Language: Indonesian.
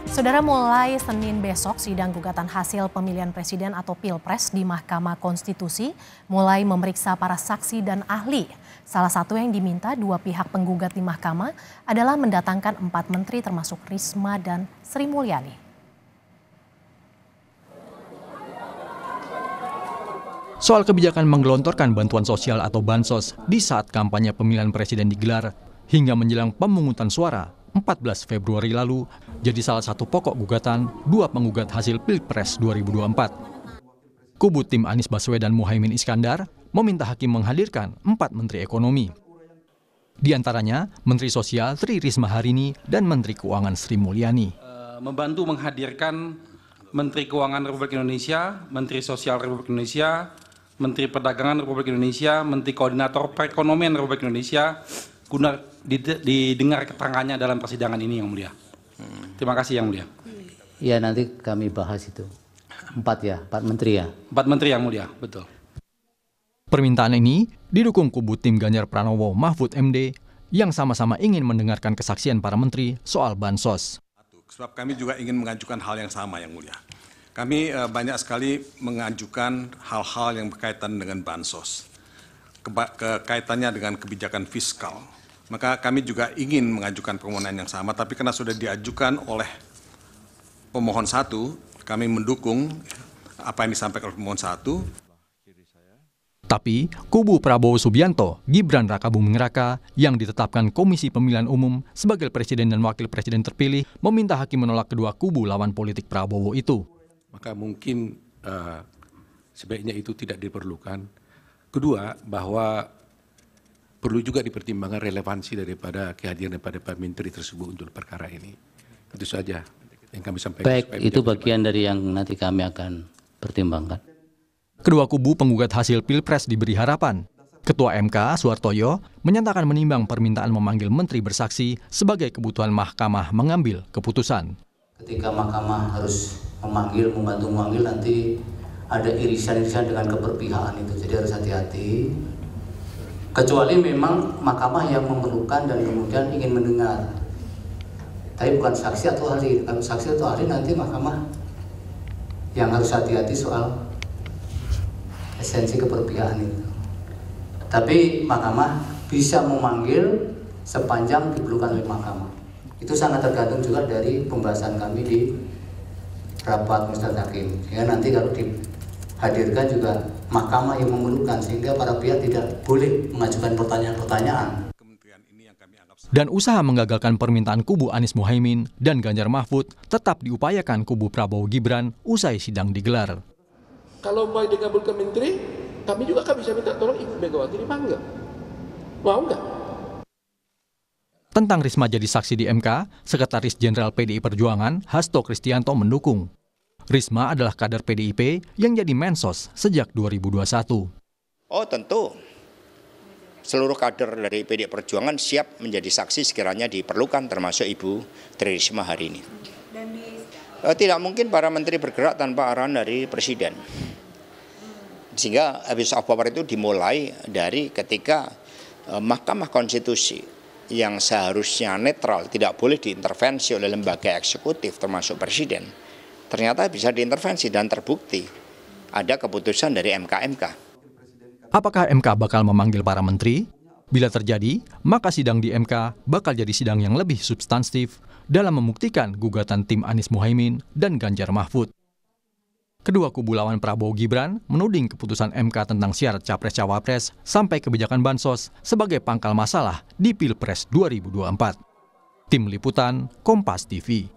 Saudara, mulai Senin besok sidang gugatan hasil pemilihan presiden atau Pilpres di Mahkamah Konstitusi mulai memeriksa para saksi dan ahli. Salah satu yang diminta dua pihak penggugat di mahkamah adalah mendatangkan 4 menteri termasuk Risma dan Sri Mulyani. Soal kebijakan menggelontorkan bantuan sosial atau bansos di saat kampanye pemilihan presiden digelar hingga menjelang pemungutan suara 14 Februari lalu jadi salah satu pokok gugatan dua penggugat hasil Pilpres 2024. Kubu tim Anies Baswedan Muhaimin Iskandar meminta hakim menghadirkan 4 menteri ekonomi. Di antaranya Menteri Sosial Tri Risma Harini dan Menteri Keuangan Sri Mulyani. Membantu menghadirkan Menteri Keuangan Republik Indonesia, Menteri Sosial Republik Indonesia, Menteri Perdagangan Republik Indonesia, Menteri Koordinator Perekonomian Republik Indonesia, guna didengar keterangannya dalam persidangan ini, Yang Mulia. Terima kasih, Yang Mulia. Ya, nanti kami bahas itu. 4 menteri ya. 4 menteri, Yang Mulia, betul. Permintaan ini didukung kubu tim Ganjar Pranowo Mahfud MD yang sama-sama ingin mendengarkan kesaksian para menteri soal bansos. Sebab kami juga ingin mengajukan hal yang sama, Yang Mulia. Kami banyak sekali mengajukan hal-hal yang berkaitan dengan bansos, kaitannya dengan kebijakan fiskal. Maka kami juga ingin mengajukan permohonan yang sama, tapi karena sudah diajukan oleh pemohon 1, kami mendukung apa yang disampaikan oleh pemohon 1. Tapi kubu Prabowo Subianto, Gibran Rakabuming Raka yang ditetapkan Komisi Pemilihan Umum sebagai presiden dan wakil presiden terpilih meminta hakim menolak kedua kubu lawan politik Prabowo itu. Maka mungkin sebaiknya itu tidak diperlukan. Kedua, bahwa perlu juga dipertimbangkan relevansi daripada kehadiran daripada Pak Menteri tersebut untuk perkara ini. Itu saja yang kami sampaikan. Baik, itu bagian dari yang nanti kami akan pertimbangkan. Kedua kubu penggugat hasil Pilpres diberi harapan. Ketua MK, Suhartoyo, menyatakan menimbang permintaan memanggil menteri bersaksi sebagai kebutuhan mahkamah mengambil keputusan. Ketika mahkamah harus membantu memanggil, nanti ada irisan-irisan dengan keberpihakan itu. Jadi harus hati-hati. Kecuali memang mahkamah yang memerlukan dan kemudian ingin mendengar. Tapi bukan saksi atau ahli. Kalau saksi atau ahli nanti mahkamah yang harus hati-hati soal esensi keberpihakan itu. Tapi mahkamah bisa memanggil sepanjang diperlukan oleh mahkamah. Itu sangat tergantung juga dari pembahasan kami di rapat majelis hakim. Ya, nanti kalau dihadirkan juga mahkamah yang memerlukan sehingga para pihak tidak boleh mengajukan pertanyaan-pertanyaan. Dan usaha menggagalkan permintaan kubu Anies Muhaimin dan Ganjar Mahfud tetap diupayakan kubu Prabowo Gibran usai sidang digelar. Kalau mau dikabulkan menteri, kami juga bisa minta tolong Ibu Megawati dipanggil. Mau nggak? Tentang Risma jadi saksi di MK, Sekretaris Jenderal PDI Perjuangan Hasto Kristianto mendukung. Risma adalah kader PDIP yang jadi mensos sejak 2021. Oh tentu, seluruh kader dari PDI Perjuangan siap menjadi saksi sekiranya diperlukan, termasuk Ibu Tri Risma hari ini. Tidak mungkin para menteri bergerak tanpa arahan dari Presiden. Sehingga abuse of power itu dimulai dari ketika Mahkamah Konstitusi yang seharusnya netral, tidak boleh diintervensi oleh lembaga eksekutif termasuk Presiden, ternyata bisa diintervensi dan terbukti ada keputusan dari MK. Apakah MK bakal memanggil para menteri? Bila terjadi, maka sidang di MK bakal jadi sidang yang lebih substantif dalam membuktikan gugatan tim Anies Muhaimin dan Ganjar Mahfud. Kedua kubu lawan Prabowo Gibran menuding keputusan MK tentang syarat Capres-Cawapres sampai kebijakan bansos sebagai pangkal masalah di Pilpres 2024. Tim Liputan, Kompas TV.